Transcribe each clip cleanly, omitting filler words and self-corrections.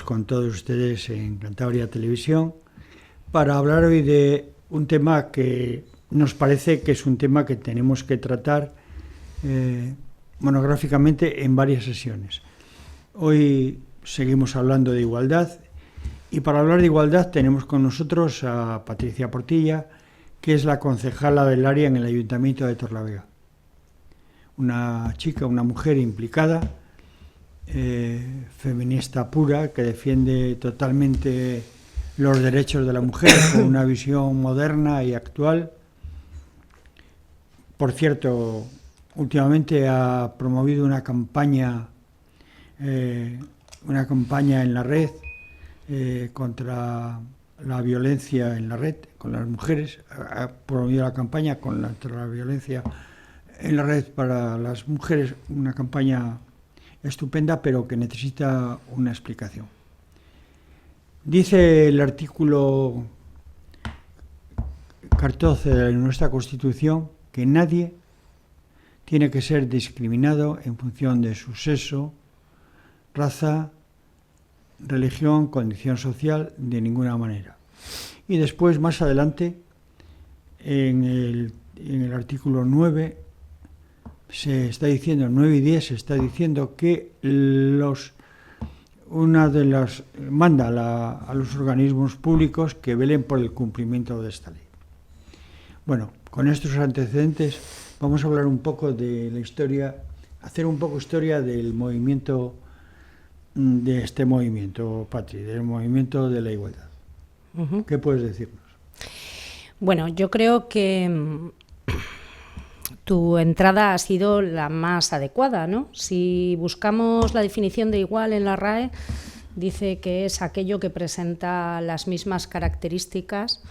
con todos ustedes en Cantabria Televisión para hablar hoy de un tema que nos parece que es un tema que tenemos que tratar monográficamente en varias sesiones. Hoy seguimos hablando de igualdad y para hablar de igualdad tenemos con nosotros a Patricia Portilla, que es la concejala del área en el Ayuntamiento de Torlavega. Una chica, una mujer implicada, feminista pura, que defiende totalmente los derechos de la mujer con una visión moderna y actual. Por cierto, últimamente ha promovido una campaña en la red contra la violencia en la red con las mujeres. Ha promovido la campaña contra la violencia en la red para las mujeres, una campaña estupenda, pero que necesita una explicación. Dice el artículo 14 de nuestra Constitución que nadie tiene que ser discriminado en función de su sexo, raza, religión, condición social, de ninguna manera. Y después, más adelante, en el artículo 9, se está diciendo, 9 y 10, se está diciendo que manda a los organismos públicos que velen por el cumplimiento de esta ley. Bueno, con estos antecedentes vamos a hablar un poco de la historia, hacer un poco historia del movimiento, de este movimiento, Patri, del movimiento de la igualdad. Uh-huh. ¿Qué puedes decirnos? Bueno, yo creo que tu entrada ha sido la más adecuada, ¿no? Si buscamos la definición de igual en la RAE, dice que es aquello que presenta las mismas características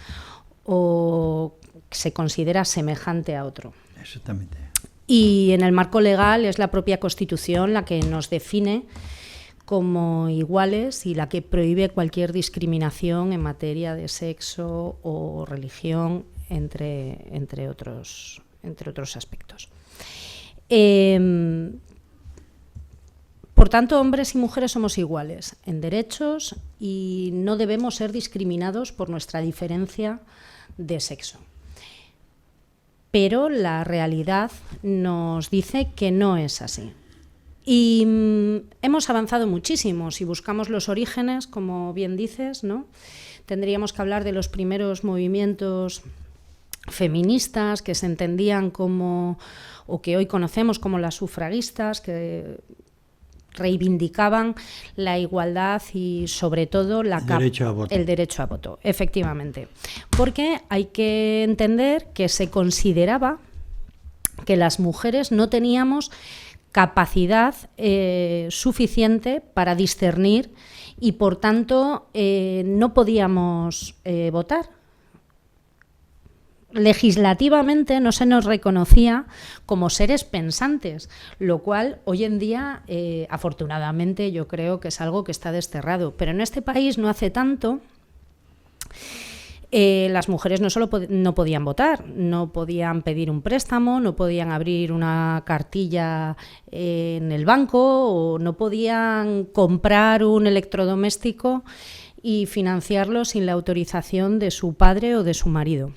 o se considera semejante a otro. Exactamente. Y en el marco legal es la propia Constitución la que nos define como iguales y la que prohíbe cualquier discriminación en materia de sexo o religión, entre otros aspectos. Por tanto, hombres y mujeres somos iguales en derechos y no debemos ser discriminados por nuestra diferencia de sexo. Pero la realidad nos dice que no es así. Y hemos avanzado muchísimo. Si buscamos los orígenes, como bien dices, ¿no? Tendríamos que hablar de los primeros movimientos feministas que se entendían como, o que hoy conocemos como las sufragistas, que reivindicaban la igualdad y sobre todo el derecho a voto, efectivamente. Porque hay que entender que se consideraba que las mujeres no teníamos capacidad suficiente para discernir y por tanto no podíamos votar. Legislativamente no se nos reconocía como seres pensantes, lo cual hoy en día, afortunadamente, yo creo que es algo que está desterrado. Pero en este país no hace tanto, las mujeres no podían votar, no podían pedir un préstamo, no podían abrir una cartilla en el banco o no podían comprar un electrodoméstico y financiarlo sin la autorización de su padre o de su marido.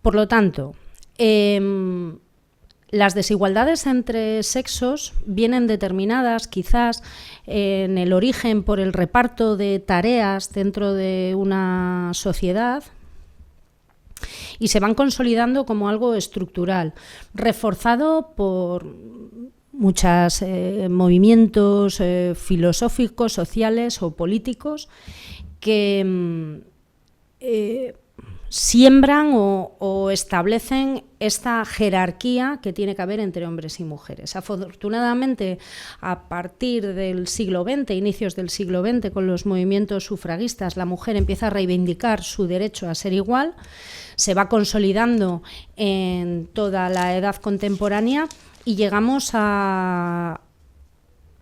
Por lo tanto, las desigualdades entre sexos vienen determinadas quizás en el origen por el reparto de tareas dentro de una sociedad y se van consolidando como algo estructural, reforzado por muchos movimientos filosóficos, sociales o políticos que siembran o establecen esta jerarquía que tiene que haber entre hombres y mujeres. Afortunadamente, a partir del siglo XX, inicios del siglo XX, con los movimientos sufragistas, la mujer empieza a reivindicar su derecho a ser igual, se va consolidando en toda la edad contemporánea y llegamos a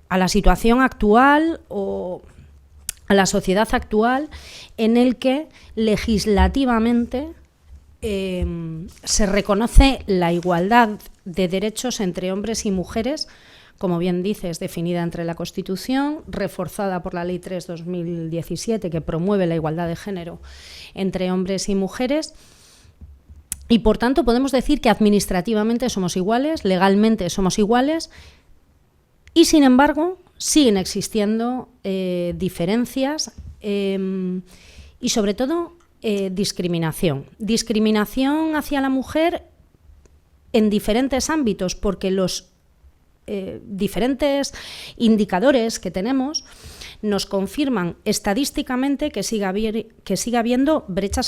la situación actual o a la sociedad actual en el que legislativamente se reconoce la igualdad de derechos entre hombres y mujeres como bien dices, definida entre la Constitución, reforzada por la Ley 3/2017, que promueve la igualdad de género entre hombres y mujeres. Y, por tanto, podemos decir que administrativamente somos iguales, legalmente somos iguales, y, sin embargo, siguen existiendo diferencias y, sobre todo, discriminación. Discriminación hacia la mujer en diferentes ámbitos, porque los diferentes indicadores que tenemos nos confirman estadísticamente que siga habiendo brecha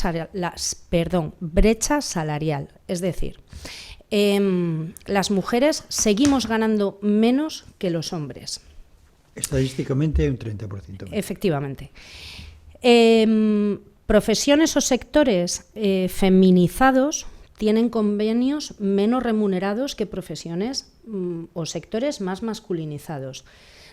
salarial. Es decir, las mujeres seguimos ganando menos que los hombres. Estadísticamente un 30%. Efectivamente. Profesiones o sectores feminizados tienen convenios menos remunerados que profesiones o sectores más masculinizados.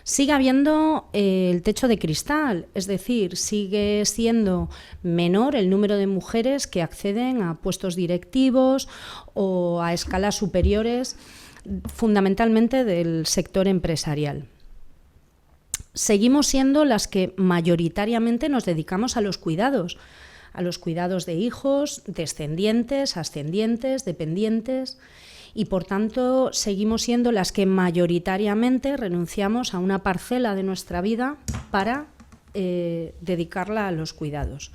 Sigue habiendo el techo de cristal, es decir, sigue siendo menor el número de mujeres que acceden a puestos directivos o a escalas superiores, fundamentalmente del sector empresarial. Seguimos siendo las que mayoritariamente nos dedicamos a los cuidados de hijos, descendientes, ascendientes, dependientes, y por tanto seguimos siendo las que mayoritariamente renunciamos a una parcela de nuestra vida para dedicarla a los cuidados.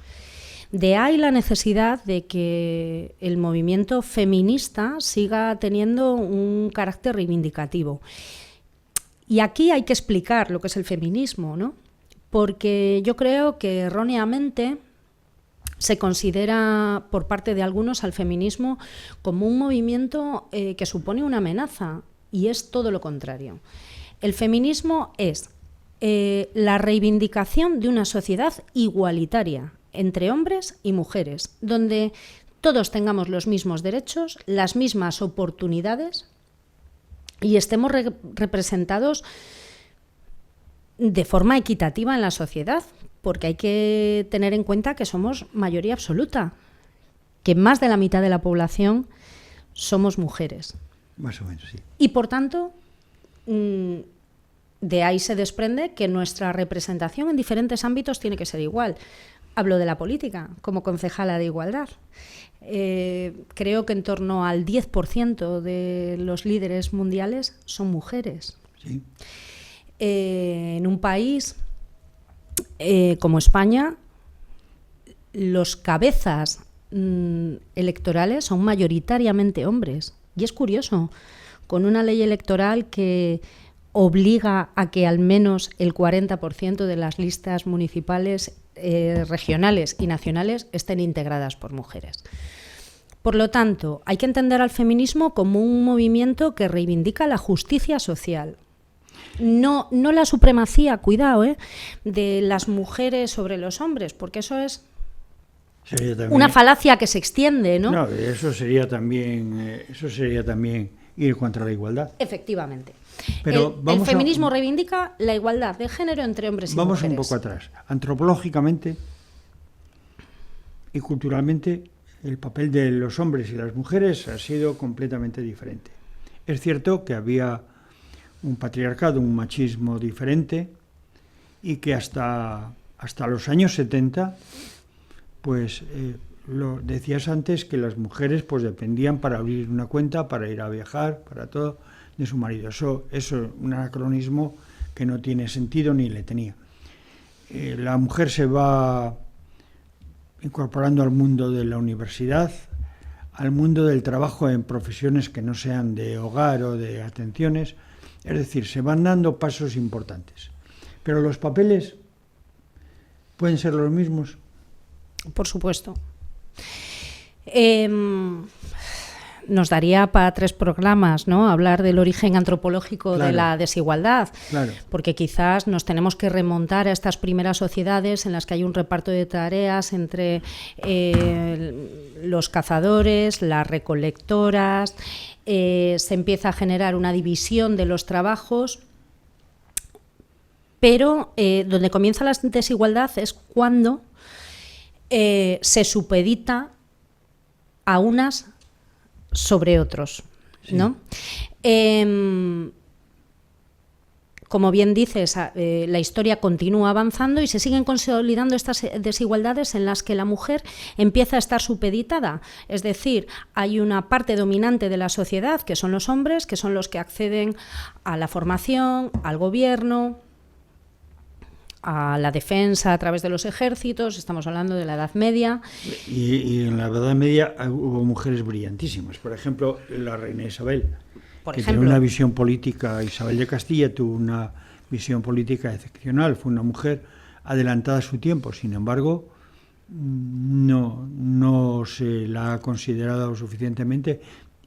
De ahí la necesidad de que el movimiento feminista siga teniendo un carácter reivindicativo. Y aquí hay que explicar lo que es el feminismo, ¿no? Porque yo creo que erróneamente se considera por parte de algunos al feminismo como un movimiento que supone una amenaza, y es todo lo contrario. El feminismo es la reivindicación de una sociedad igualitaria entre hombres y mujeres, donde todos tengamos los mismos derechos, las mismas oportunidades y estemos representados de forma equitativa en la sociedad, porque hay que tener en cuenta que somos mayoría absoluta, que más de la mitad de la población somos mujeres. Más o menos, sí. Y, por tanto, de ahí se desprende que nuestra representación en diferentes ámbitos tiene que ser igual. Hablo de la política, como concejala de igualdad. Creo que en torno al 10% de los líderes mundiales son mujeres. Sí. En un país como España, los cabezas electorales son mayoritariamente hombres. Y es curioso, con una ley electoral que obliga a que al menos el 40% de las listas municipales, regionales y nacionales estén integradas por mujeres. Por lo tanto, hay que entender al feminismo como un movimiento que reivindica la justicia social. No la supremacía, cuidado, de las mujeres sobre los hombres, porque eso es una falacia que se extiende, ¿no? No, eso sería también ir contra la igualdad. Efectivamente. Pero el feminismo reivindica la igualdad de género entre hombres y mujeres. Vamos un poco atrás. Antropológicamente y culturalmente, el papel de los hombres y las mujeres ha sido completamente diferente. Es cierto que había un patriarcado, un machismo diferente, y que hasta los años 70, pues lo decías antes, que las mujeres pues dependían para abrir una cuenta, para ir a viajar, para todo, de su marido. Eso es un anacronismo que no tiene sentido ni le tenía. La mujer se va incorporando al mundo de la universidad, al mundo del trabajo en profesiones que no sean de hogar o de atenciones. Es decir, se van dando pasos importantes. Pero los papeles pueden ser los mismos. Por supuesto. Nos daría para 3 programas, ¿no?, hablar del origen antropológico de la desigualdad, porque quizás nos tenemos que remontar a estas primeras sociedades en las que hay un reparto de tareas entre los cazadores, las recolectoras, se empieza a generar una división de los trabajos, pero donde comienza la desigualdad es cuando se supedita a unas sobre otros, ¿no? como bien dices, la historia continúa avanzando y se siguen consolidando estas desigualdades en las que la mujer empieza a estar supeditada. Es decir, hay una parte dominante de la sociedad, que son los hombres, que son los que acceden a la formación, al gobierno, a la defensa a través de los ejércitos. Estamos hablando de la Edad Media. Y en la Edad Media hubo mujeres brillantísimas. Por ejemplo, la reina Isabel, tenía una visión política. Isabel de Castilla tuvo una visión política excepcional. Fue una mujer adelantada a su tiempo. Sin embargo, no se la ha considerado suficientemente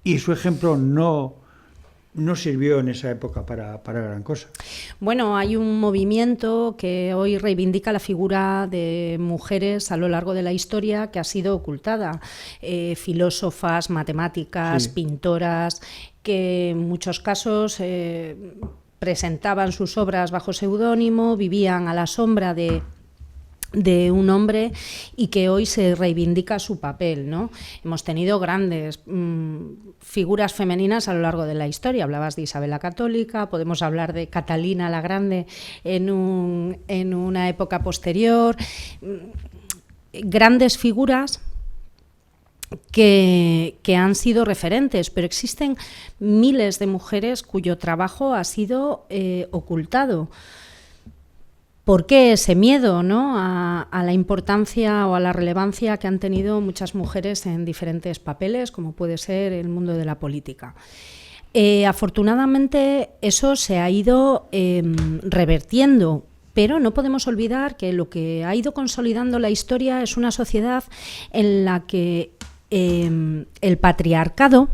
y su ejemplo no sirvió en esa época para gran cosa. Bueno, hay un movimiento que hoy reivindica la figura de mujeres a lo largo de la historia que ha sido ocultada. Filósofas, matemáticas, pintoras, que en muchos casos presentaban sus obras bajo seudónimo, vivían a la sombra de un hombre y que hoy se reivindica su papel, ¿no? Hemos tenido grandes figuras femeninas a lo largo de la historia. Hablabas de Isabel la Católica, podemos hablar de Catalina la Grande en una época posterior. Grandes figuras que han sido referentes, pero existen miles de mujeres cuyo trabajo ha sido ocultado. ¿Por qué ese miedo, ¿no?, a la importancia o a la relevancia que han tenido muchas mujeres en diferentes papeles, como puede ser el mundo de la política? Afortunadamente eso se ha ido revertiendo, pero no podemos olvidar que lo que ha ido consolidando la historia es una sociedad en la que el patriarcado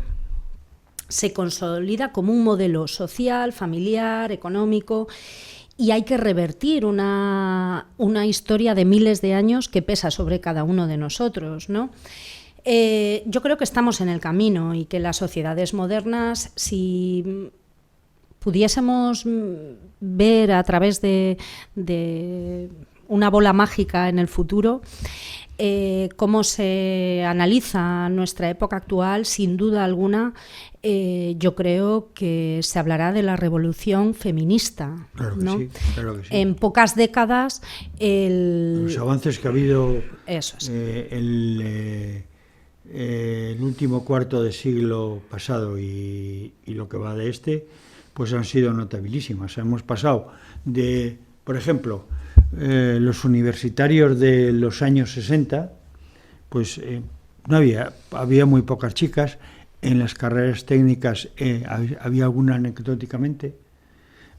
se consolida como un modelo social, familiar, económico. Y hay que revertir una historia de miles de años que pesa sobre cada uno de nosotros, ¿no? Yo creo que estamos en el camino y que las sociedades modernas, si pudiésemos ver a través de una bola mágica en el futuro, cómo se analiza nuestra época actual, sin duda alguna, yo creo que se hablará de la revolución feminista. Claro que ¿no? sí, claro que sí. En pocas décadas los avances que ha habido Eso es. el último cuarto de siglo pasado y lo que va de pues han sido notabilísimas. Hemos pasado de, por ejemplo, los universitarios de los años 60, pues no había muy pocas chicas. En las carreras técnicas había alguna anecdóticamente,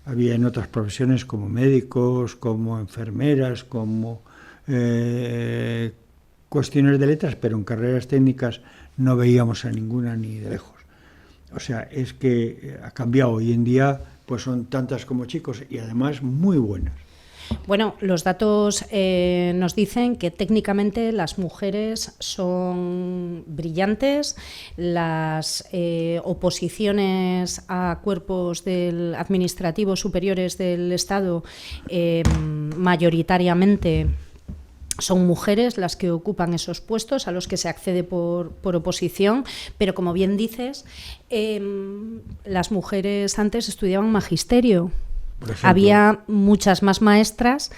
había en otras profesiones como médicos, como enfermeras, como cuestiones de letras, pero en carreras técnicas no veíamos a ninguna ni de lejos. O sea, es que ha cambiado. Hoy en día pues son tantas como chicos y además muy buenas. Bueno, los datos nos dicen que técnicamente las mujeres son brillantes, las oposiciones a cuerpos administrativos superiores del Estado mayoritariamente son mujeres las que ocupan esos puestos a los que se accede por oposición, pero como bien dices, las mujeres antes estudiaban magisterio. Había muchas más maestras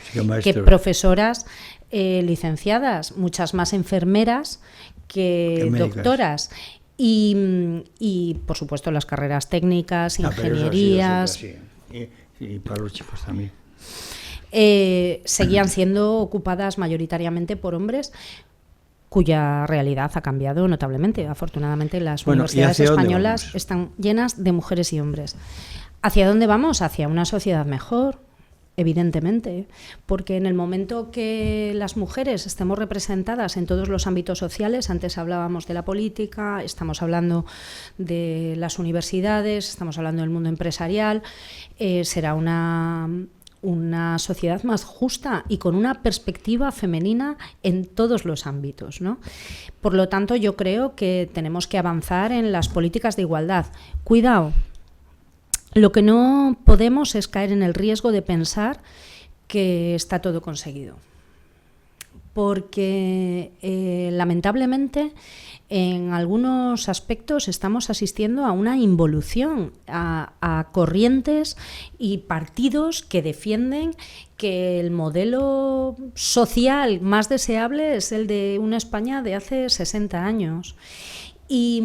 que profesoras licenciadas, muchas más enfermeras que doctoras. Y, por supuesto, las carreras técnicas, ingenierías. Y para los chicos también. Seguían siendo ocupadas mayoritariamente por hombres, cuya realidad ha cambiado notablemente. Afortunadamente, las universidades españolas están llenas de mujeres y hombres. ¿Hacia dónde vamos? Hacia una sociedad mejor, evidentemente, porque en el momento que las mujeres estemos representadas en todos los ámbitos sociales, antes hablábamos de la política, estamos hablando de las universidades, estamos hablando del mundo empresarial, será una sociedad más justa y con una perspectiva femenina en todos los ámbitos, ¿no? Por lo tanto, yo creo que tenemos que avanzar en las políticas de igualdad. Cuidado. Lo que no podemos es caer en el riesgo de pensar que está todo conseguido. porque lamentablemente en algunos aspectos estamos asistiendo a una involución, a corrientes y partidos que defienden que el modelo social más deseable es el de una España de hace 60 años. Y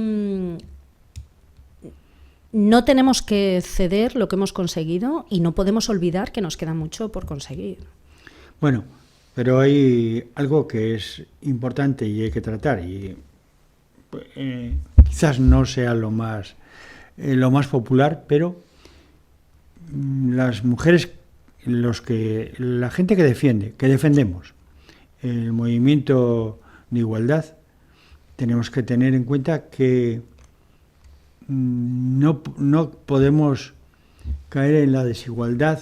no tenemos que ceder lo que hemos conseguido y no podemos olvidar que nos queda mucho por conseguir. Bueno, pero hay algo que es importante y hay que tratar, y quizás no sea lo más popular, pero las mujeres, la gente que defendemos el movimiento de igualdad, tenemos que tener en cuenta que no podemos caer en la desigualdad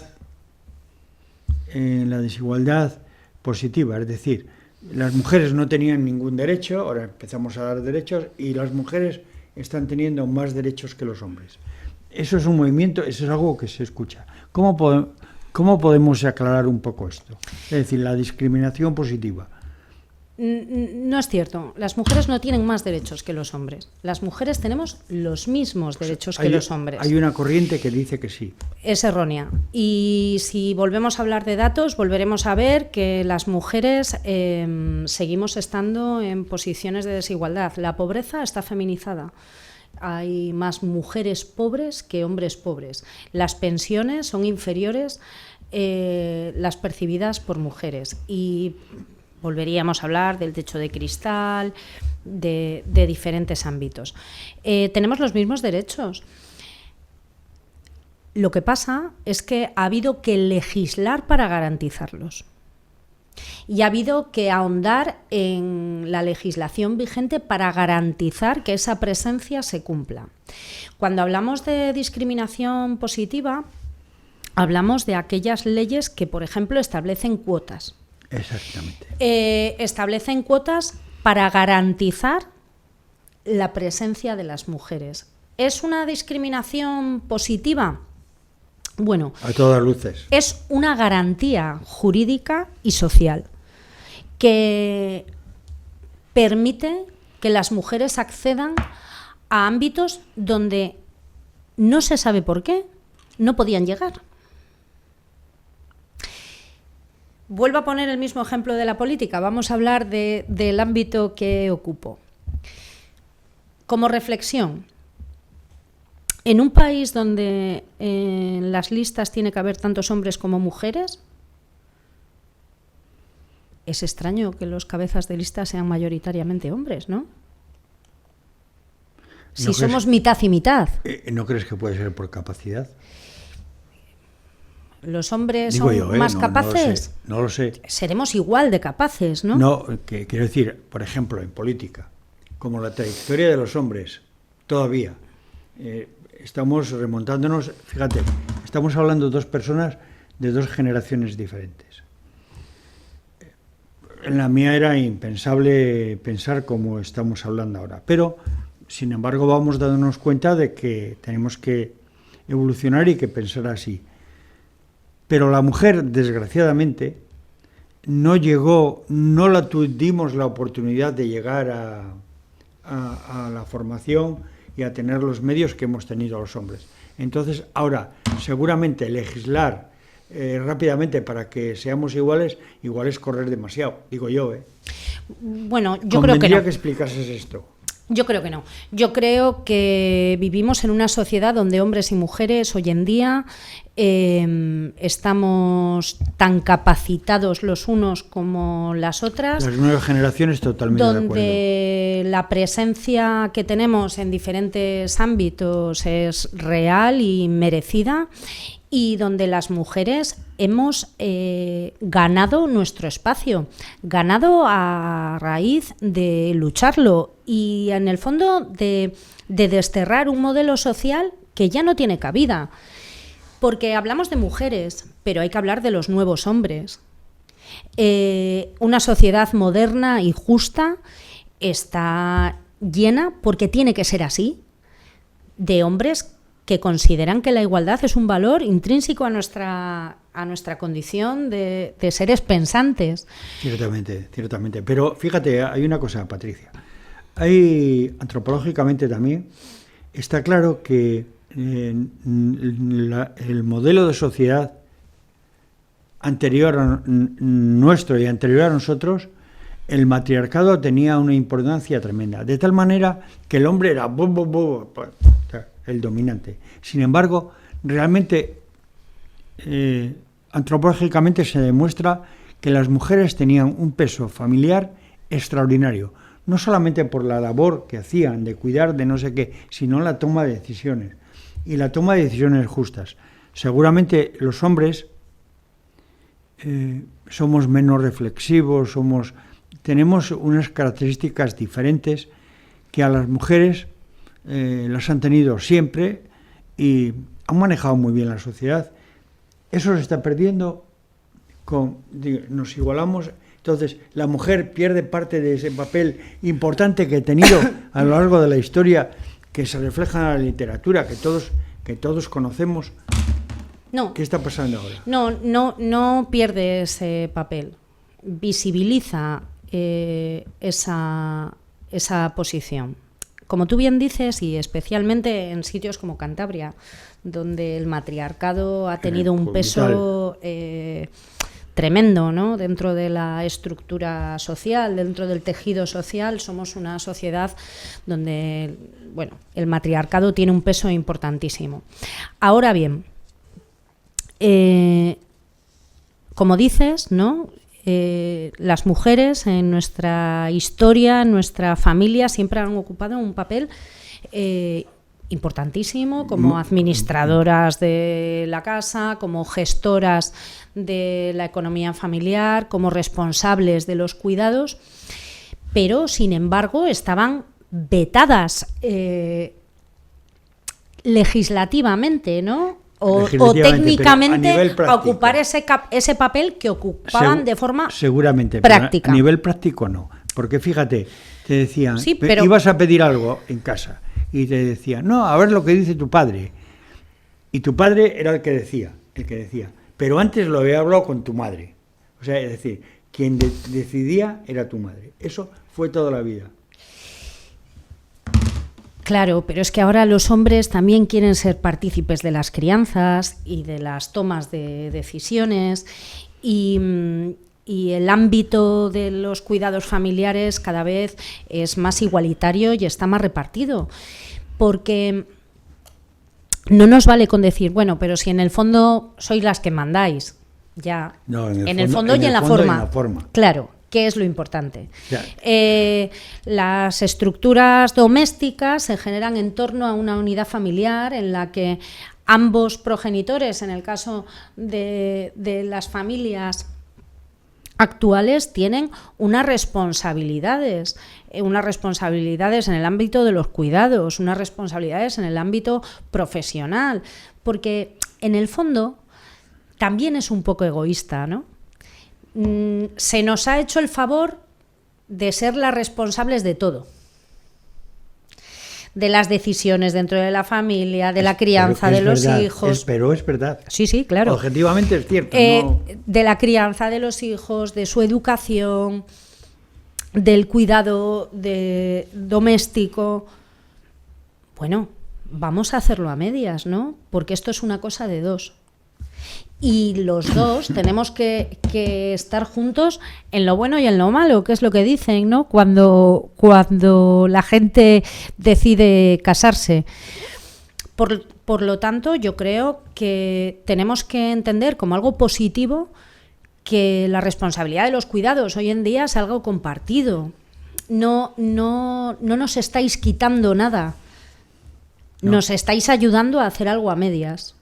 positiva, es decir, las mujeres no tenían ningún derecho, ahora empezamos a dar derechos y las mujeres están teniendo más derechos que los hombres. Eso es un movimiento, eso es algo que se escucha. ¿Cómo podemos aclarar un poco esto? Es decir, la discriminación positiva. No es cierto. Las mujeres no tienen más derechos que los hombres. Las mujeres tenemos los mismos derechos que los hombres. Hay una corriente que dice que sí. Es errónea. Y si volvemos a hablar de datos, volveremos a ver que las mujeres seguimos estando en posiciones de desigualdad. La pobreza está feminizada. Hay más mujeres pobres que hombres pobres. Las pensiones son inferiores las percibidas por mujeres. Y volveríamos a hablar del techo de cristal, de diferentes ámbitos. Tenemos los mismos derechos. Lo que pasa es que ha habido que legislar para garantizarlos. Y ha habido que ahondar en la legislación vigente para garantizar que esa presencia se cumpla. Cuando hablamos de discriminación positiva, hablamos de aquellas leyes que, por ejemplo, establecen cuotas. Exactamente. Establecen cuotas para garantizar la presencia de las mujeres. ¿Es una discriminación positiva? Bueno, a todas luces. Es una garantía jurídica y social que permite que las mujeres accedan a ámbitos donde no se sabe por qué no podían llegar. Vuelvo a poner el mismo ejemplo de la política. Vamos a hablar del ámbito que ocupo. Como reflexión, en un país donde en las listas tiene que haber tantos hombres como mujeres, es extraño que los cabezas de lista sean mayoritariamente hombres, ¿no? Si somos mitad y mitad. ¿No crees que puede ser por capacidad? ¿Los hombres son más capaces? No lo sé. Seremos igual de capaces, ¿no? No, quiero decir, por ejemplo, en política, como la trayectoria de los hombres, todavía estamos remontándonos, fíjate, estamos hablando de dos personas de dos generaciones diferentes. En la mía era impensable pensar como estamos hablando ahora, pero, sin embargo, vamos dándonos cuenta de que tenemos que evolucionar y que pensar así. Pero la mujer, desgraciadamente, no tuvimos la oportunidad de llegar a la formación y a tener los medios que hemos tenido los hombres. Entonces, ahora, seguramente legislar rápidamente para que seamos iguales, igual es correr demasiado, digo yo. Bueno, yo creo que no. Convendría que explicases esto. Yo creo que no. Yo creo que vivimos en una sociedad donde hombres y mujeres hoy en día estamos tan capacitados los unos como las otras. Las nuevas generaciones totalmente de acuerdo. Donde la presencia que tenemos en diferentes ámbitos es real y merecida, y donde las mujeres hemos ganado nuestro espacio, ganado a raíz de lucharlo y en el fondo de desterrar un modelo social que ya no tiene cabida. Porque hablamos de mujeres, pero hay que hablar de los nuevos hombres. Una sociedad moderna y justa está llena, porque tiene que ser así, de hombres que consideran que la igualdad es un valor intrínseco a a nuestra condición de seres pensantes. Ciertamente, ciertamente. Pero fíjate, hay una cosa, Patricia. Hay, antropológicamente también, está claro que el modelo de sociedad anterior a nuestro y anterior a nosotros, el matriarcado tenía una importancia tremenda, de tal manera que el hombre era el dominante. Sin embargo, realmente, antropológicamente se demuestra que las mujeres tenían un peso familiar extraordinario, no solamente por la labor que hacían de cuidar de no sé qué, sino la toma de decisiones, y la toma de decisiones justas. Seguramente los hombres somos menos reflexivos, tenemos unas características diferentes que a las mujeres las han tenido siempre y han manejado muy bien la sociedad. Eso se está perdiendo, nos igualamos, entonces la mujer pierde parte de ese papel importante que ha tenido a lo largo de la historia, que se refleja en la literatura, que todos conocemos. No. ¿Qué está pasando ahora? No pierde ese papel. Visibiliza esa posición. Como tú bien dices, y especialmente en sitios como Cantabria, donde el matriarcado ha tenido un peso tremendo, ¿no? Dentro de la estructura social, dentro del tejido social, somos una sociedad donde, bueno, el matriarcado tiene un peso importantísimo. Ahora bien, como dices, ¿no? Las mujeres en nuestra historia, en nuestra familia, siempre han ocupado un papel importantísimo como administradoras de la casa, como gestoras de la economía familiar, como responsables de los cuidados, pero sin embargo estaban vetadas legislativamente, ¿no? O técnicamente a ocupar ese papel que ocupaban de forma seguramente, práctica. Pero a nivel práctico no, porque fíjate, te decían, sí, pero ibas a pedir algo en casa y te decían, no, a ver lo que dice tu padre, y tu padre era el que decía, pero antes lo había hablado con tu madre, o sea, es decir, quien decidía era tu madre, eso fue toda la vida. Claro, pero es que ahora los hombres también quieren ser partícipes de las crianzas y de las tomas de decisiones y el ámbito de los cuidados familiares cada vez es más igualitario y está más repartido, porque no nos vale con decir, bueno, pero si en el fondo sois las que mandáis, ya, no, en el fondo y en la forma. Claro. ¿Qué es lo importante? Ya. Las estructuras domésticas se generan en torno a una unidad familiar en la que ambos progenitores, en el caso de las familias actuales, tienen unas responsabilidades en el ámbito de los cuidados, unas responsabilidades en el ámbito profesional, porque en el fondo también es un poco egoísta, ¿no? Se nos ha hecho el favor de ser las responsables de todo, de las decisiones dentro de la familia, de la crianza de los hijos. Pero es verdad. Sí, claro. Objetivamente es cierto. De la crianza de los hijos, de su educación, del cuidado doméstico. Bueno, vamos a hacerlo a medias, ¿no? Porque esto es una cosa de dos. Y los dos tenemos que estar juntos en lo bueno y en lo malo, que es lo que dicen, ¿no? Cuando la gente decide casarse. Por lo tanto, yo creo que tenemos que entender como algo positivo que la responsabilidad de los cuidados hoy en día es algo compartido. No nos estáis quitando nada. No. Nos estáis ayudando a hacer algo a medias.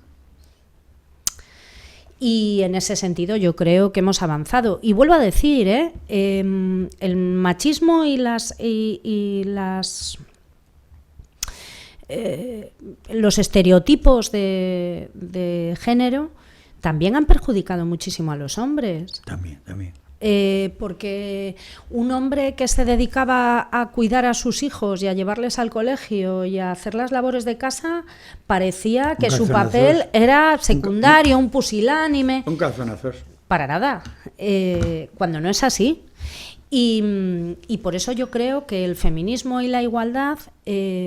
Y en ese sentido yo creo que hemos avanzado. Y vuelvo a decir, el machismo y los estereotipos de género también han perjudicado muchísimo a los hombres. También. porque un hombre que se dedicaba a cuidar a sus hijos y a llevarles al colegio y a hacer las labores de casa, parecía que su papel era secundario, un pusilánime. Un calzonazos. Para nada, cuando no es así. Y por eso yo creo que el feminismo y la igualdad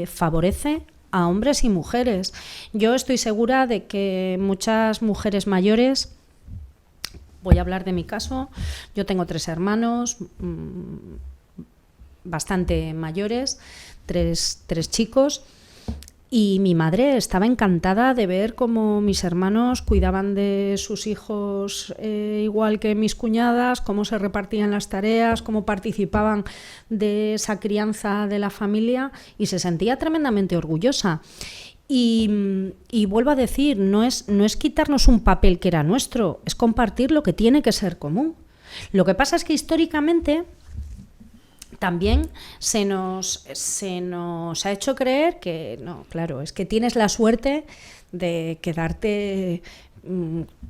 favorece a hombres y mujeres. Yo estoy segura de que muchas mujeres mayores, voy a hablar de mi caso, yo tengo 3 hermanos bastante mayores, tres chicos, y mi madre estaba encantada de ver cómo mis hermanos cuidaban de sus hijos igual que mis cuñadas, cómo se repartían las tareas, cómo participaban de esa crianza de la familia, y se sentía tremendamente orgullosa. Y vuelvo a decir, no es quitarnos un papel que era nuestro, es compartir lo que tiene que ser común. Lo que pasa es que históricamente también se nos ha hecho creer que, no, claro, es que tienes la suerte de quedarte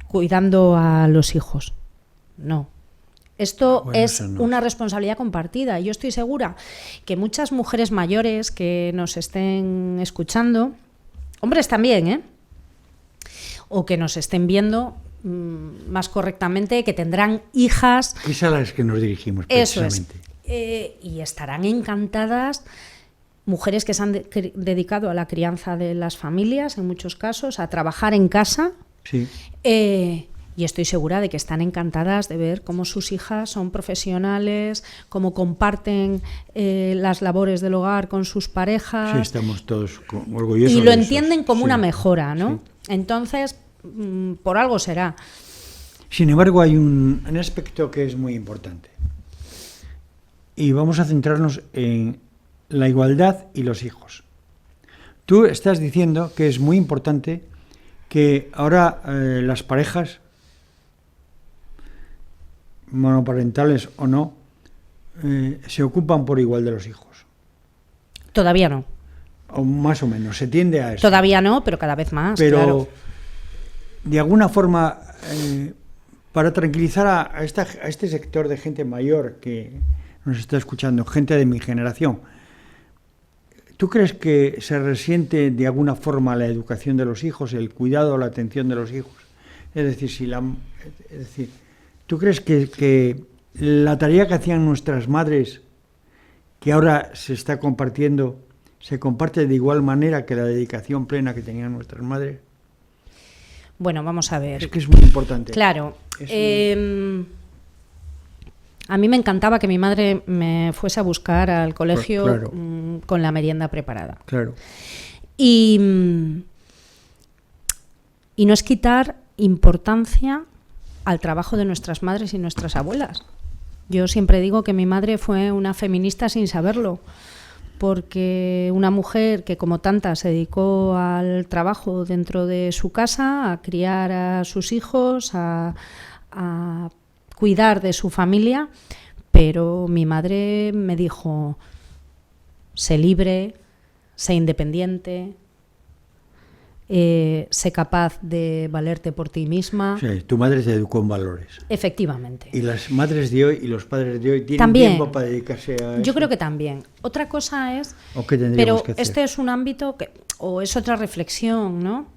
cuidando a los hijos. No. Esto es una responsabilidad compartida. Yo estoy segura que muchas mujeres mayores que nos estén escuchando, hombres también, o que nos estén viendo, más correctamente, que tendrán hijas. Es a las que nos dirigimos precisamente. Eso es. Y estarán encantadas, mujeres que se han dedicado a la crianza de las familias, en muchos casos, a trabajar en casa. Sí. Y estoy segura de que están encantadas de ver cómo sus hijas son profesionales, cómo comparten las labores del hogar con sus parejas. Sí, estamos todos orgullosos. Y lo entienden como una mejora, ¿no? Sí. Entonces, por algo será. Sin embargo, hay un aspecto que es muy importante. Y vamos a centrarnos en la igualdad y los hijos. Tú estás diciendo que es muy importante que ahora las parejas, monoparentales o no, se ocupan por igual de los hijos. Todavía no. O más o menos, se tiende a eso. Todavía no, pero cada vez más. Pero, claro, de alguna forma, para tranquilizar a este sector de gente mayor que nos está escuchando, gente de mi generación, ¿tú crees que se resiente de alguna forma la educación de los hijos, el cuidado o la atención de los hijos? Es decir, ¿tú crees que la tarea que hacían nuestras madres, que ahora se está compartiendo, se comparte de igual manera que la dedicación plena que tenían nuestras madres? Bueno, vamos a ver. Es que es muy importante. Claro. A mí me encantaba que mi madre me fuese a buscar al colegio, claro, con la merienda preparada. Claro. Y no es quitar importancia al trabajo de nuestras madres y nuestras abuelas. Yo siempre digo que mi madre fue una feminista sin saberlo, porque una mujer que, como tantas, se dedicó al trabajo dentro de su casa, a criar a sus hijos, a cuidar de su familia, pero mi madre me dijo: sé libre, sé independiente, sé capaz de valerte por ti misma. Sí, tu madre te educó en valores. Efectivamente. Y las madres de hoy y los padres de hoy tienen también tiempo para dedicarse a eso. Yo creo que también. Otra cosa es, pero que este es un ámbito o es otra reflexión, ¿no?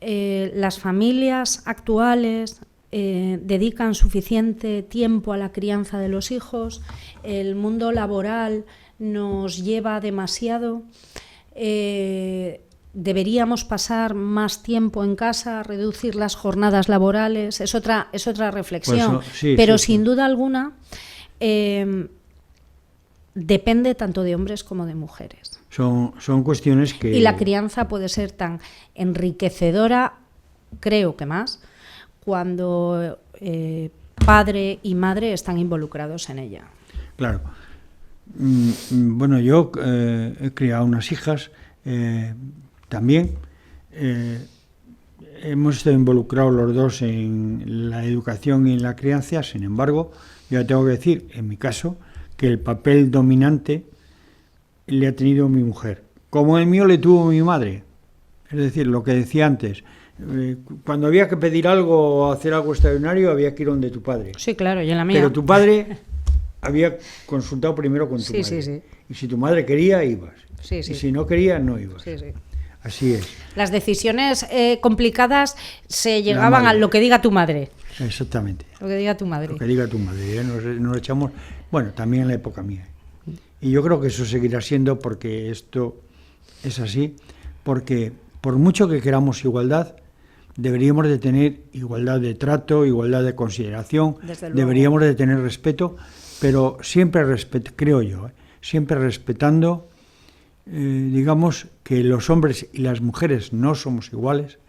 Las familias actuales dedican suficiente tiempo a la crianza de los hijos, el mundo laboral nos lleva demasiado, deberíamos pasar más tiempo en casa, reducir las jornadas laborales, es otra reflexión, pues sí, pero sí, sin duda alguna depende tanto de hombres como de mujeres. Son cuestiones que... Y la crianza puede ser tan enriquecedora, creo que más, cuando padre y madre están involucrados en ella. Claro. Bueno, yo he criado unas hijas también. Hemos estado involucrados los dos en la educación y en la crianza. Sin embargo, yo tengo que decir, en mi caso, que el papel dominante le ha tenido mi mujer, como el mío le tuvo mi madre. Es decir, lo que decía antes, Cuando había que pedir algo o hacer algo extraordinario, había que ir donde tu padre. Sí, claro, y en la mía. Pero tu padre había consultado primero con tu madre. Sí, sí. Y si tu madre quería, ibas. Sí, sí. Y si no quería, no ibas. Sí, sí. Así es. Las decisiones complicadas se llegaban a lo que diga tu madre. Exactamente. Lo que diga tu madre. Lo que diga tu madre. Nos echamos, bueno, también en la época mía. Y yo creo que eso seguirá siendo, porque esto es así, porque por mucho que queramos igualdad, deberíamos de tener igualdad de trato, igualdad de consideración, deberíamos de tener respeto, pero siempre creo yo, siempre respetando, digamos, que los hombres y las mujeres no somos iguales,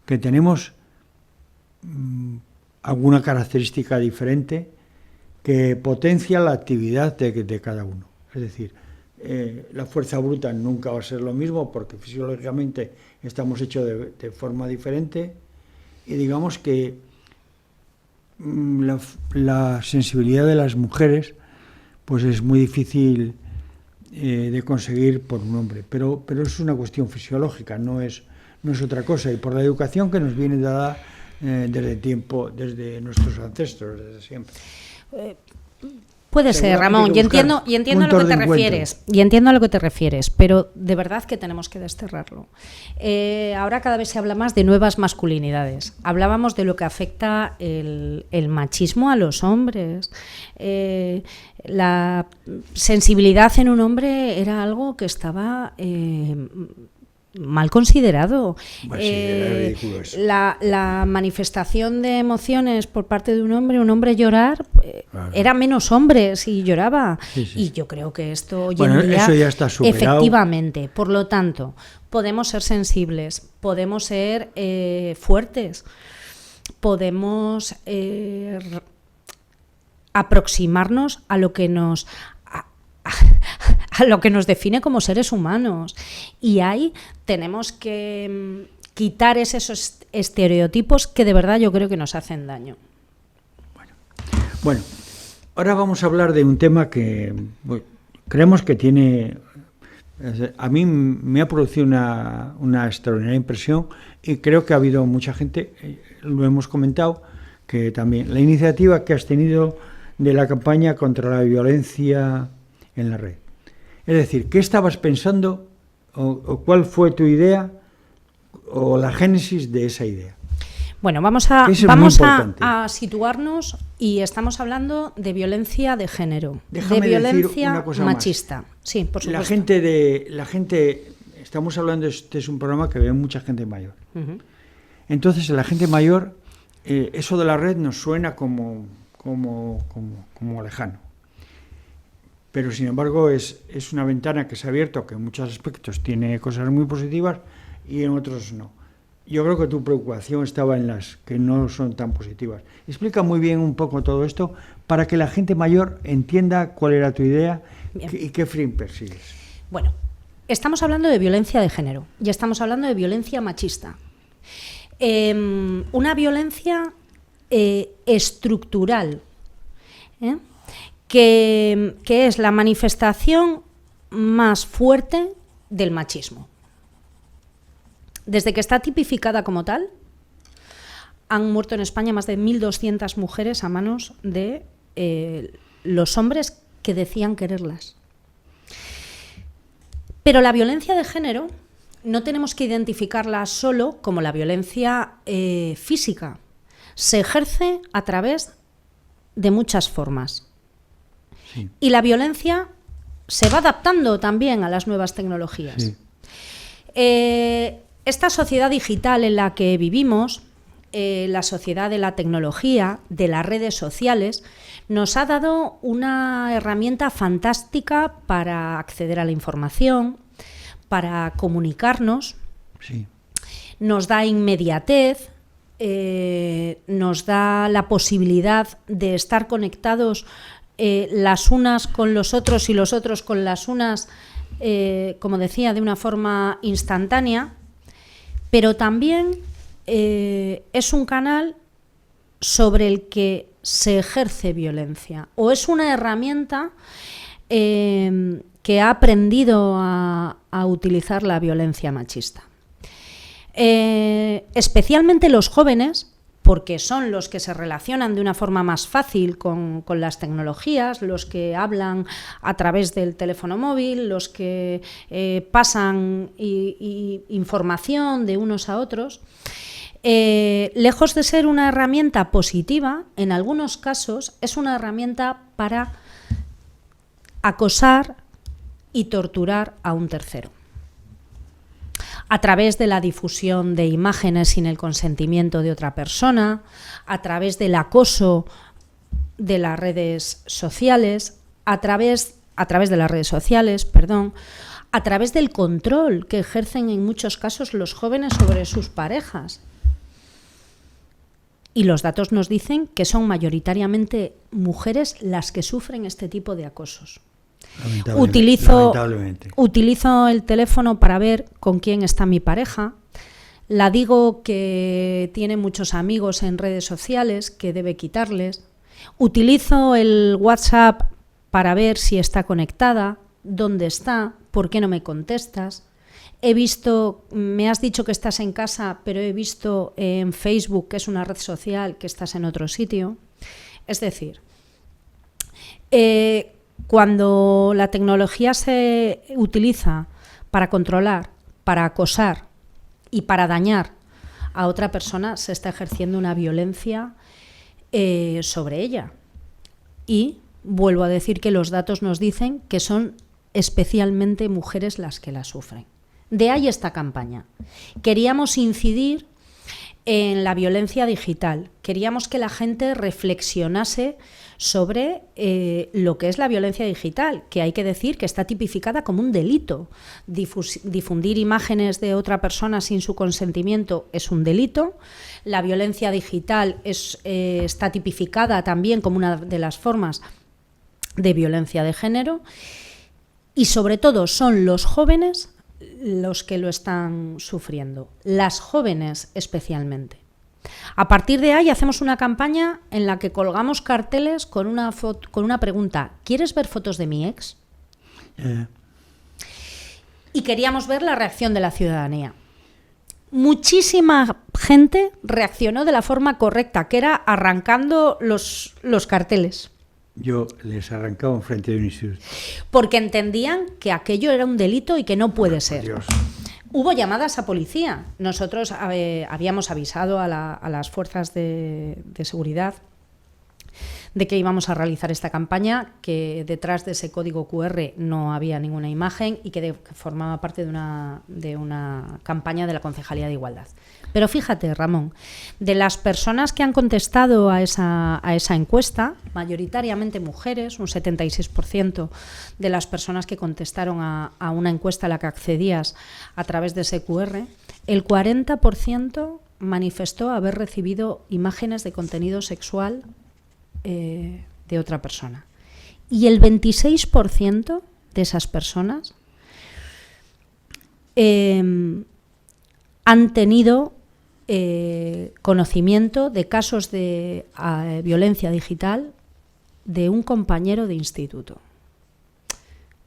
que tenemos alguna característica diferente que potencia la actividad de cada uno. Es decir, la fuerza bruta nunca va a ser lo mismo, porque fisiológicamente estamos hechos de forma diferente, y digamos que la sensibilidad de las mujeres pues es muy difícil de conseguir por un hombre, pero es una cuestión fisiológica, no es otra cosa, y por la educación que nos viene dada desde nuestros ancestros, desde siempre. Puede ser, Ramón, y entiendo a lo que te refieres, pero de verdad que tenemos que desterrarlo. Ahora cada vez se habla más de nuevas masculinidades. Hablábamos de lo que afecta el machismo a los hombres. La sensibilidad en un hombre era algo que estaba mal considerado. La manifestación de emociones por parte de un hombre llorar, claro, era menos hombre si lloraba. Sí. Y yo creo que esto hoy en día, eso ya está superado. Efectivamente, por lo tanto, podemos ser sensibles, podemos ser fuertes, podemos aproximarnos a lo que nos define como seres humanos, y ahí tenemos que quitar esos estereotipos que de verdad yo creo que nos hacen daño. Bueno, ahora vamos a hablar de un tema que creemos que tiene, a mí me ha producido una extraordinaria impresión, y creo que ha habido mucha gente, lo hemos comentado, que también la iniciativa que has tenido de la campaña contra la violencia en la red. Es decir, ¿qué estabas pensando o cuál fue tu idea o la génesis de esa idea? Bueno, vamos a situarnos, y estamos hablando de violencia de género, de violencia machista. Más. Sí, por supuesto. La gente, estamos hablando, este es un programa que ve mucha gente mayor. Uh-huh. Entonces, la gente mayor, eso de la red nos suena como lejano. Pero, sin embargo, es una ventana que se ha abierto, que en muchos aspectos tiene cosas muy positivas y en otros no. Yo creo que tu preocupación estaba en las que no son tan positivas. Explica muy bien un poco todo esto para que la gente mayor entienda cuál era tu idea y qué fin persigues. Bueno, estamos hablando de violencia de género y estamos hablando de violencia machista. Una violencia estructural, que es la manifestación más fuerte del machismo. Desde que está tipificada como tal, han muerto en España más de 1.200 mujeres a manos de los hombres que decían quererlas. Pero la violencia de género no tenemos que identificarla solo como la violencia física. Se ejerce a través de muchas formas. Sí. Y la violencia se va adaptando también a las nuevas tecnologías. Sí. Esta sociedad digital en la que vivimos, la sociedad de la tecnología, de las redes sociales, nos ha dado una herramienta fantástica para acceder a la información, para comunicarnos. Sí. Nos da inmediatez, nos da la posibilidad de estar conectados las unas con los otros y los otros con las unas, como decía, de una forma instantánea, pero también es un canal sobre el que se ejerce violencia, o es una herramienta que ha aprendido a utilizar la violencia machista. especialmente los jóvenes, porque son los que se relacionan de una forma más fácil con las tecnologías, los que hablan a través del teléfono móvil, los que pasan información de unos a otros. Lejos de ser una herramienta positiva, en algunos casos es una herramienta para acosar y torturar a un tercero, a través de la difusión de imágenes sin el consentimiento de otra persona, a través del acoso de las redes sociales, a través de las redes sociales, a través del control que ejercen en muchos casos los jóvenes sobre sus parejas. Y los datos nos dicen que son mayoritariamente mujeres las que sufren este tipo de acosos. Utilizo el teléfono para ver con quién está mi pareja. La digo que tiene muchos amigos en redes sociales que debe quitarles. Utilizo el WhatsApp para ver si está conectada, dónde está, por qué no me contestas. Me has dicho que estás en casa, pero he visto en Facebook, que es una red social, que estás en otro sitio. Es decir, cuando la tecnología se utiliza para controlar, para acosar y para dañar a otra persona, se está ejerciendo una violencia sobre ella. Y vuelvo a decir que los datos nos dicen que son especialmente mujeres las que la sufren. De ahí esta campaña. Queríamos incidir en la violencia digital. Queríamos que la gente reflexionase sobre lo que es la violencia digital, que hay que decir que está tipificada como un delito. Difundir imágenes de otra persona sin su consentimiento es un delito. La violencia digital está tipificada también como una de las formas de violencia de género. Y sobre todo son los jóvenes los que lo están sufriendo, las jóvenes especialmente. A partir de ahí hacemos una campaña en la que colgamos carteles con una pregunta: ¿quieres ver fotos de mi ex? Y queríamos ver la reacción de la ciudadanía. Muchísima gente reaccionó de la forma correcta, que era arrancando los carteles. Yo les arrancaba enfrente de un instituto. Porque entendían que aquello era un delito y que no puede ser. Dios. Hubo llamadas a policía. Nosotros habíamos avisado a las fuerzas de seguridad de que íbamos a realizar esta campaña, que detrás de ese código QR no había ninguna imagen y que formaba parte de una campaña de la Concejalía de Igualdad. Pero fíjate, Ramón, de las personas que han contestado a esa encuesta, mayoritariamente mujeres, un 76% de las personas que contestaron a una encuesta a la que accedías a través de ese QR, el 40% manifestó haber recibido imágenes de contenido sexual de otra persona. Y el 26% de esas personas han tenido conocimiento de casos de violencia digital de un compañero de instituto.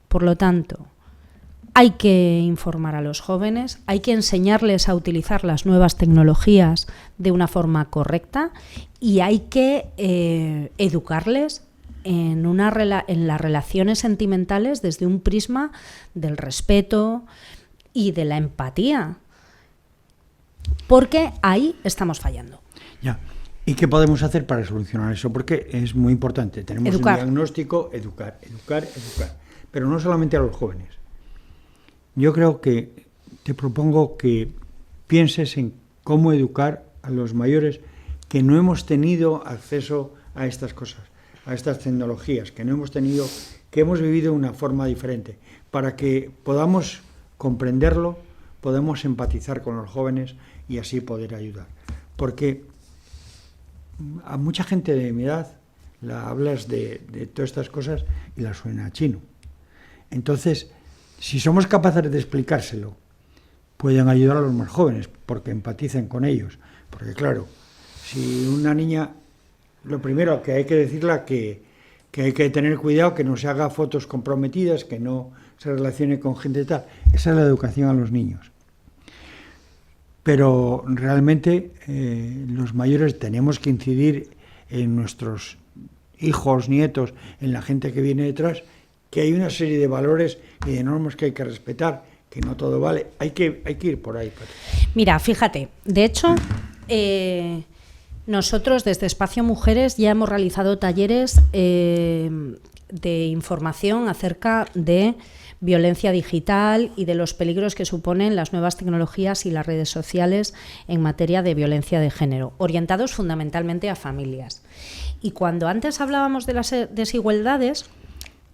Por lo tanto, hay que informar a los jóvenes, hay que enseñarles a utilizar las nuevas tecnologías de una forma correcta y hay que educarles en las relaciones sentimentales desde un prisma del respeto y de la empatía, porque ahí estamos fallando. Ya. ¿Y qué podemos hacer para solucionar eso? Porque es muy importante. Tenemos un diagnóstico, educar. Pero no solamente a los jóvenes. Yo creo que te propongo que pienses en cómo educar a los mayores que no hemos tenido acceso a estas cosas, a estas tecnologías, que hemos vivido de una forma diferente, para que podamos comprenderlo, podamos empatizar con los jóvenes y así poder ayudar. Porque a mucha gente de mi edad hablas de todas estas cosas y la suena a chino. Entonces, si somos capaces de explicárselo, pueden ayudar a los más jóvenes, porque empaticen con ellos. Porque claro, si una niña, lo primero que hay que decirle que hay que tener cuidado, que no se haga fotos comprometidas, que no se relacione con gente tal. Esa es la educación a los niños. pero realmente los mayores tenemos que incidir en nuestros hijos, nietos, en la gente que viene detrás, que hay una serie de valores y de normas que hay que respetar, que no todo vale. Hay que ir por ahí. Mira, fíjate, de hecho, nosotros desde Espacio Mujeres ya hemos realizado talleres de información acerca de violencia digital y de los peligros que suponen las nuevas tecnologías y las redes sociales en materia de violencia de género, orientados fundamentalmente a familias. Y cuando antes hablábamos de las desigualdades,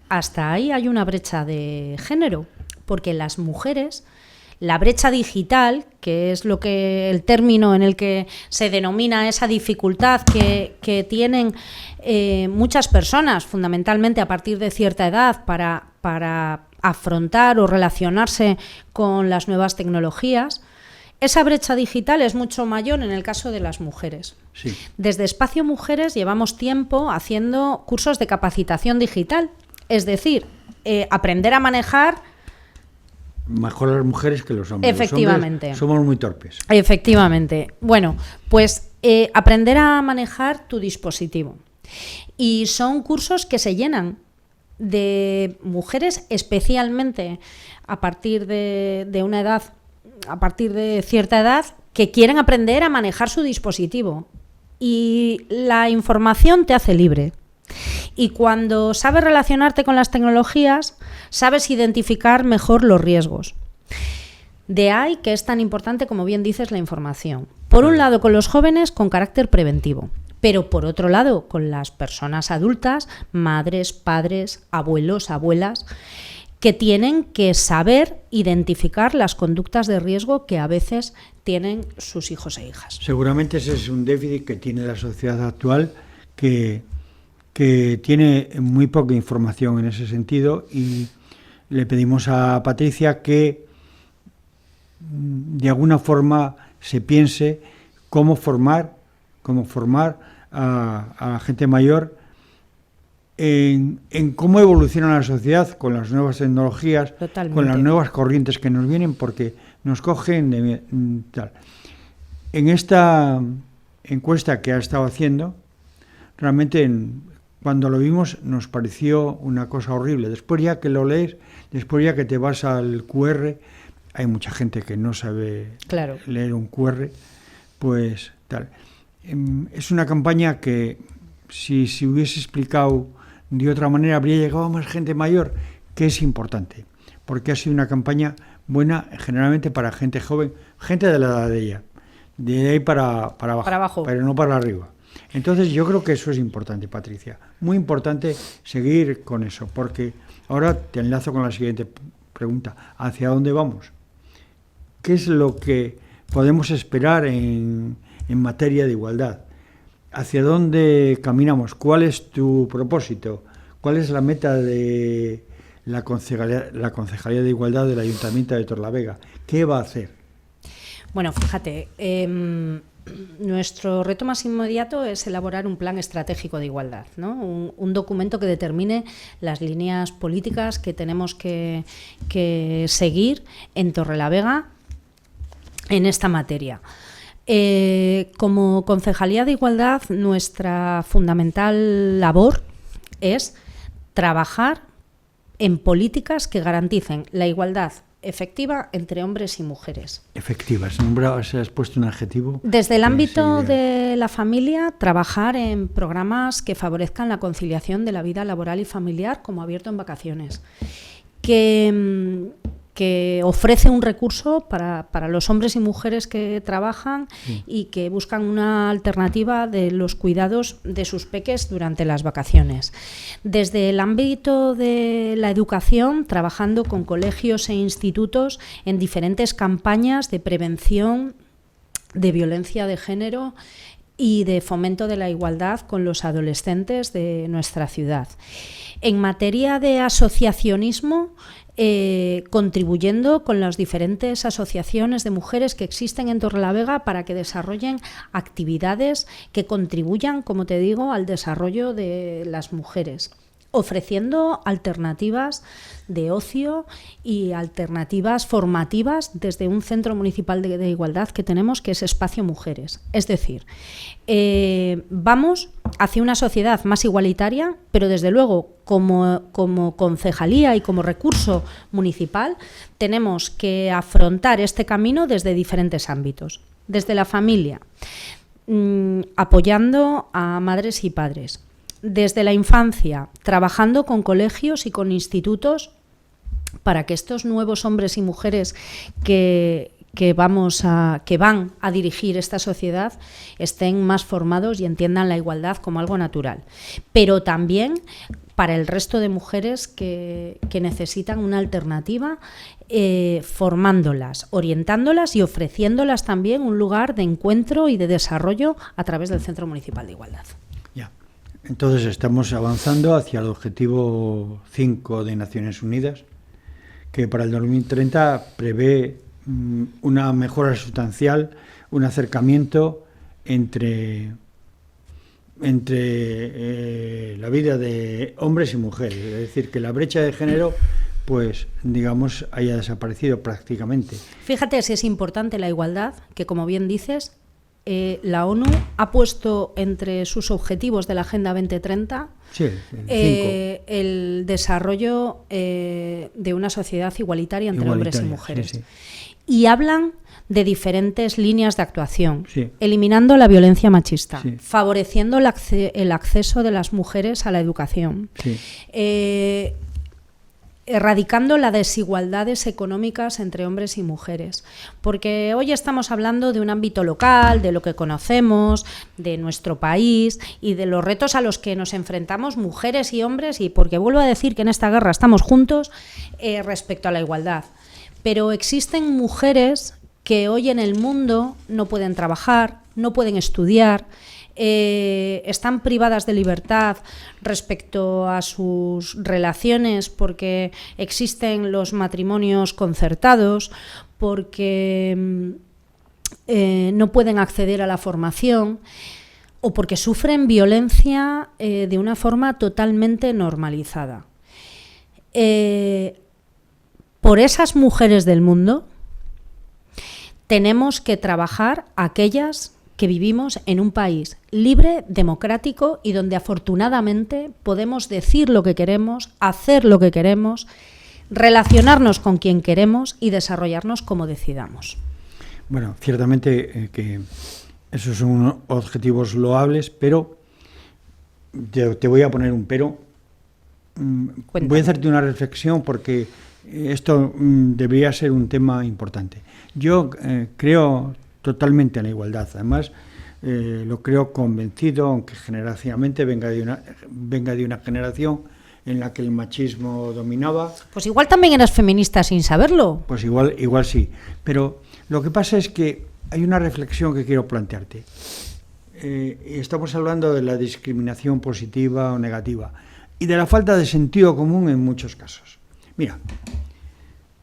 hasta ahí hay una brecha de género, porque las mujeres, la brecha digital, que es el término en el que se denomina esa dificultad que tienen muchas personas, fundamentalmente a partir de cierta edad, para afrontar o relacionarse con las nuevas tecnologías, esa brecha digital es mucho mayor en el caso de las mujeres. Sí. Desde Espacio Mujeres llevamos tiempo haciendo cursos de capacitación digital, es decir, aprender a manejar. Mejor las mujeres que los hombres. Efectivamente. Los hombres somos muy torpes. Efectivamente. Bueno, pues aprender a manejar tu dispositivo. Y son cursos que se llenan de mujeres, especialmente a partir de una edad, a partir de cierta edad, que quieren aprender a manejar su dispositivo. Y la información te hace libre. Y cuando sabes relacionarte con las tecnologías, sabes identificar mejor los riesgos. De ahí que es tan importante, como bien dices, la información. Por un lado, con los jóvenes con carácter preventivo, pero por otro lado, con las personas adultas, madres, padres, abuelos, abuelas, que tienen que saber identificar las conductas de riesgo que a veces tienen sus hijos e hijas. Seguramente ese es un déficit que tiene la sociedad actual, que tiene muy poca información en ese sentido, y le pedimos a Patricia que de alguna forma se piense cómo formar a la gente mayor en cómo evoluciona la sociedad con las nuevas tecnologías. Totalmente. Con las nuevas corrientes que nos vienen, porque nos cogen tal. En esta encuesta que ha estado haciendo, realmente cuando lo vimos nos pareció una cosa horrible. Después ya que lo lees, después ya que te vas al QR, hay mucha gente que no sabe leer un QR, pues tal. Es una campaña que si se hubiese explicado de otra manera habría llegado a más gente mayor, que es importante, porque ha sido una campaña buena generalmente para gente joven, gente de la edad de ella, de ahí para abajo, pero no para arriba. Entonces yo creo que eso es importante, Patricia, muy importante seguir con eso, porque ahora te enlazo con la siguiente pregunta: ¿hacia dónde vamos? ¿Qué es lo que podemos esperar en materia de igualdad? ¿Hacia dónde caminamos? ¿Cuál es tu propósito? ¿Cuál es la meta de la Concejalía de Igualdad del Ayuntamiento de Torrelavega? ¿Qué va a hacer? Bueno, fíjate, nuestro reto más inmediato es elaborar un plan estratégico de igualdad, ¿no? Un documento que determine las líneas políticas que tenemos que seguir en Torrelavega en esta materia. Como Concejalía de Igualdad, nuestra fundamental labor es trabajar en políticas que garanticen la igualdad efectiva entre hombres y mujeres. Efectiva, ¿se has puesto un adjetivo? Desde el ámbito de la familia, trabajar en programas que favorezcan la conciliación de la vida laboral y familiar, como Abierto en Vacaciones, que ofrece un recurso para los hombres y mujeres que trabajan y que buscan una alternativa de los cuidados de sus peques durante las vacaciones. Desde el ámbito de la educación, trabajando con colegios e institutos en diferentes campañas de prevención de violencia de género y de fomento de la igualdad con los adolescentes de nuestra ciudad. En materia de asociacionismo, contribuyendo con las diferentes asociaciones de mujeres que existen en Torrelavega para que desarrollen actividades que contribuyan, como te digo, al desarrollo de las mujeres. ofreciendo alternativas de ocio y alternativas formativas desde un centro municipal de igualdad que tenemos, que es Espacio Mujeres. Es decir, vamos hacia una sociedad más igualitaria, pero desde luego como concejalía y como recurso municipal tenemos que afrontar este camino desde diferentes ámbitos. Desde la familia, apoyando a madres y padres. Desde la infancia, trabajando con colegios y con institutos para que estos nuevos hombres y mujeres que van a dirigir esta sociedad estén más formados y entiendan la igualdad como algo natural. Pero también para el resto de mujeres que necesitan una alternativa, formándolas, orientándolas y ofreciéndolas también un lugar de encuentro y de desarrollo a través del Centro Municipal de Igualdad. Ya. Entonces estamos avanzando hacia el objetivo 5 de Naciones Unidas, que para el 2030 prevé una mejora sustancial, un acercamiento entre la vida de hombres y mujeres. Es decir, que la brecha de género, pues, digamos, haya desaparecido prácticamente. Fíjate si es importante la igualdad, que como bien dices, la ONU ha puesto entre sus objetivos de la Agenda 2030 el desarrollo de una sociedad igualitaria entre hombres y mujeres. Sí, sí. Y hablan de diferentes líneas de actuación, sí. Eliminando la violencia machista, sí. Favoreciendo el acceso de las mujeres a la educación, sí. Erradicando las desigualdades económicas entre hombres y mujeres, porque hoy estamos hablando de un ámbito local, de lo que conocemos, de nuestro país y de los retos a los que nos enfrentamos mujeres y hombres, y porque vuelvo a decir que en esta guerra estamos juntos respecto a la igualdad. Pero existen mujeres que hoy en el mundo no pueden trabajar, no pueden estudiar, están privadas de libertad respecto a sus relaciones porque existen los matrimonios concertados, porque no pueden acceder a la formación o porque sufren violencia de una forma totalmente normalizada. Por esas mujeres del mundo tenemos que trabajar aquellas que vivimos en un país libre, democrático y donde afortunadamente podemos decir lo que queremos, hacer lo que queremos, relacionarnos con quien queremos y desarrollarnos como decidamos. Bueno, ciertamente que esos son objetivos loables, pero te voy a poner un pero. Cuéntame. Voy a hacerte una reflexión porque esto debería ser un tema importante. Yo creo totalmente en la igualdad. Además, lo creo convencido, aunque generacionalmente venga de una generación en la que el machismo dominaba. Pues igual también eras feminista sin saberlo. Pues igual sí. Pero lo que pasa es que hay una reflexión que quiero plantearte. Estamos hablando de la discriminación positiva o negativa y de la falta de sentido común en muchos casos. Mira,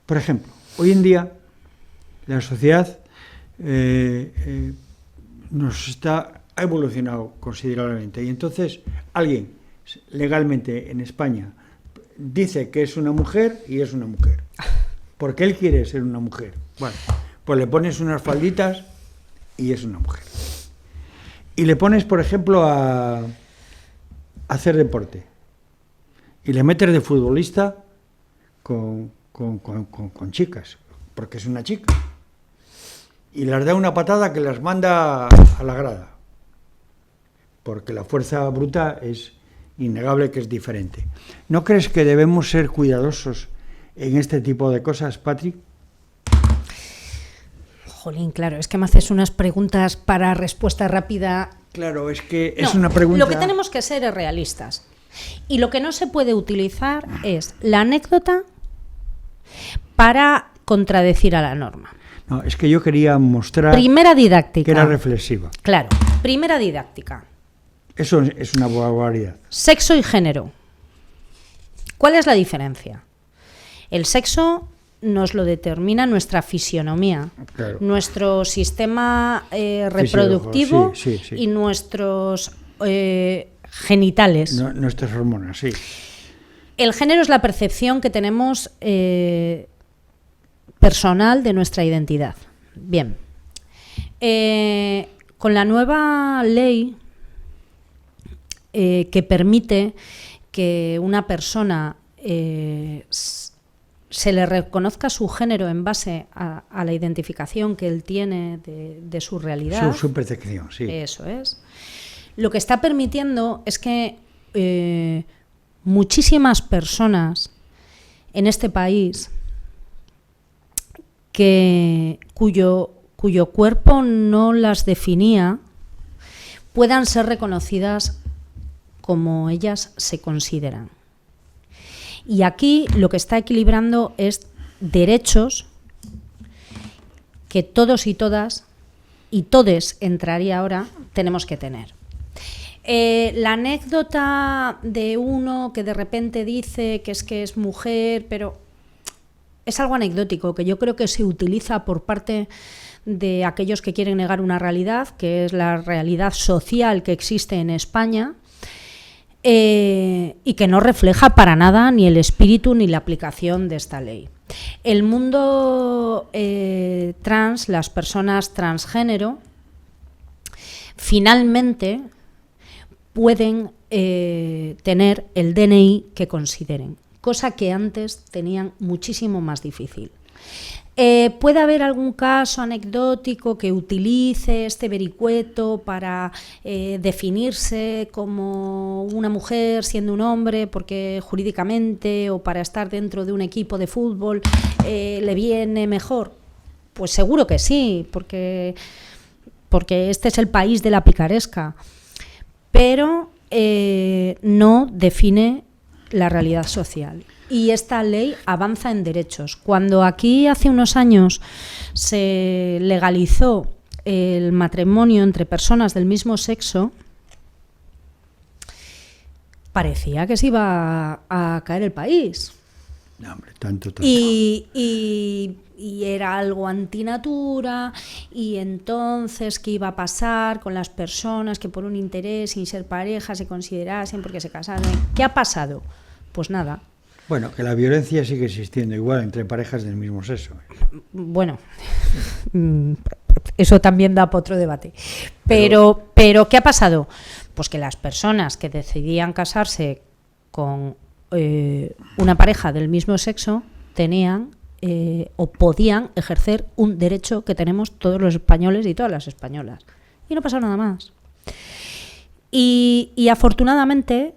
por ejemplo, hoy en día la sociedad ha evolucionado considerablemente y entonces alguien legalmente en España dice que es una mujer y es una mujer porque él quiere ser una mujer. Bueno, pues le pones unas falditas y es una mujer. Y le pones, por ejemplo, a hacer deporte y le metes de futbolista con chicas, porque es una chica. Y les da una patada que las manda a la grada, porque la fuerza bruta es innegable que es diferente. ¿No crees que debemos ser cuidadosos en este tipo de cosas, Patrick? Jolín, claro, es que me haces unas preguntas para respuesta rápida. Claro, es que es una pregunta... Lo que tenemos que ser es realistas. Y lo que no se puede utilizar es la anécdota para contradecir a la norma. No, es que yo quería mostrar... Primera didáctica. Que era reflexiva. Claro, primera didáctica. Eso es una barbaridad. Sexo y género. ¿Cuál es la diferencia? El sexo nos lo determina nuestra fisionomía, claro. Nuestro sistema reproductivo sí. Y nuestros genitales. Nuestras hormonas, sí. El género es la percepción que tenemos personal de nuestra identidad. Bien. Con la nueva ley que permite que una persona se le reconozca su género en base a la identificación que él tiene de su realidad. Su percepción, sí. Eso es. Lo que está permitiendo es que muchísimas personas en este país cuyo cuerpo no las definía puedan ser reconocidas como ellas se consideran. Y aquí lo que está equilibrando es derechos que todos y todas, y todes entraría ahora, tenemos que tener. La anécdota de uno que de repente dice que es mujer, pero es algo anecdótico, que yo creo que se utiliza por parte de aquellos que quieren negar una realidad, que es la realidad social que existe en España, y que no refleja para nada ni el espíritu ni la aplicación de esta ley. El mundo trans, las personas transgénero, finalmente pueden tener el DNI que consideren, cosa que antes tenían muchísimo más difícil. Puede haber algún caso anecdótico que utilice este vericueto para definirse como una mujer siendo un hombre porque jurídicamente o para estar dentro de un equipo de fútbol le viene mejor. Pues seguro que sí, porque este es el país de la picaresca, pero no define la realidad social. Y esta ley avanza en derechos. Cuando aquí hace unos años se legalizó el matrimonio entre personas del mismo sexo, parecía que se iba a caer el país. No, hombre, tanto. Y era algo antinatura, y entonces qué iba a pasar con las personas que por un interés sin ser pareja se considerasen porque se casaron. ¿Qué ha pasado? Pues nada. Bueno, que la violencia sigue existiendo igual entre parejas del mismo sexo. Bueno, eso también da para otro debate. Pero ¿qué ha pasado? Pues que las personas que decidían casarse con una pareja del mismo sexo tenían o podían ejercer un derecho que tenemos todos los españoles y todas las españolas. Y no pasó nada más. Y afortunadamente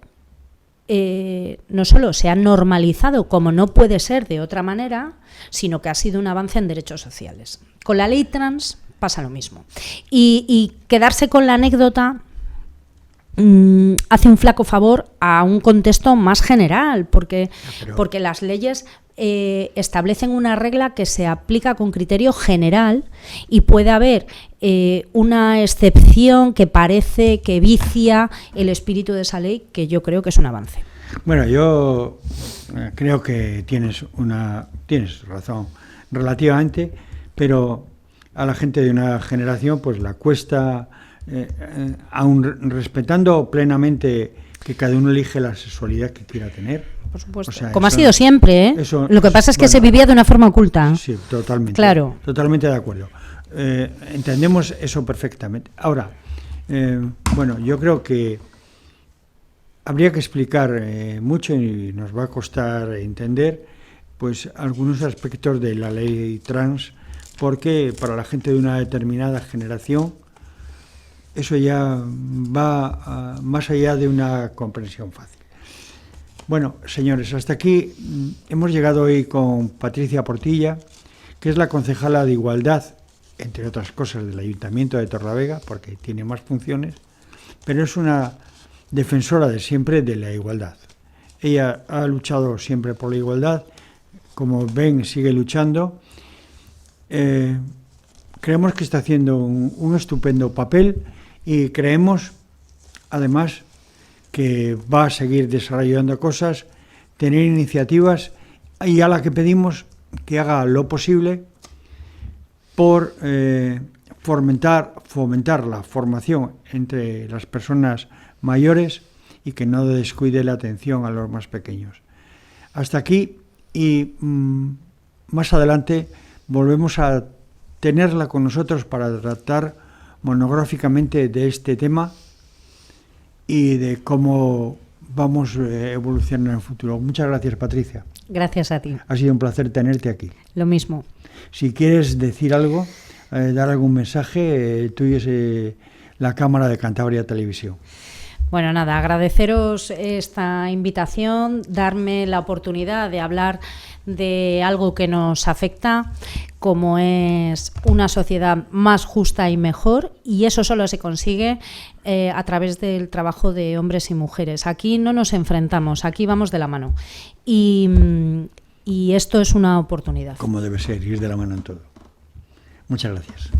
no solo se ha normalizado como no puede ser de otra manera, sino que ha sido un avance en derechos sociales. Con la ley trans pasa lo mismo. Y quedarse con la anécdota hace un flaco favor a un contexto más general, porque las leyes establecen una regla que se aplica con criterio general y puede haber una excepción que parece que vicia el espíritu de esa ley, que yo creo que es un avance. Bueno, yo creo que tienes razón relativamente, pero a la gente de una generación pues la cuesta, aun respetando plenamente que cada uno elige la sexualidad que quiera tener. Por supuesto. O sea, como ha sido siempre, ¿eh? Lo que pasa es que se vivía de una forma oculta. Sí, totalmente. Claro. Totalmente de acuerdo. Entendemos eso perfectamente. Ahora, bueno, yo creo que habría que explicar mucho y nos va a costar entender pues algunos aspectos de la ley trans, porque para la gente de una determinada generación eso ya va más allá de una comprensión fácil. Bueno, señores, hasta aquí hemos llegado hoy con Patricia Portilla, que es la concejala de Igualdad, entre otras cosas, del Ayuntamiento de Torrelavega, porque tiene más funciones, pero es una defensora de siempre de la igualdad. Ella ha luchado siempre por la igualdad, como ven, sigue luchando. Creemos que está haciendo un estupendo papel y creemos, además, que va a seguir desarrollando cosas, tener iniciativas, y a la que pedimos que haga lo posible por fomentar la formación entre las personas mayores y que no descuide la atención a los más pequeños. hasta aquí y más adelante volvemos a tenerla con nosotros para tratar monográficamente de este tema y de cómo vamos evolucionando en el futuro. Muchas gracias, Patricia. Gracias a ti. Ha sido un placer tenerte aquí. Lo mismo. Si quieres decir algo, dar algún mensaje, tú es la Cámara de Cantabria Televisión. Bueno, nada, agradeceros esta invitación, darme la oportunidad de hablar de algo que nos afecta, como es una sociedad más justa y mejor, y eso solo se consigue a través del trabajo de hombres y mujeres. Aquí no nos enfrentamos, aquí vamos de la mano. Y esto es una oportunidad. Como debe ser, ir de la mano en todo. Muchas gracias.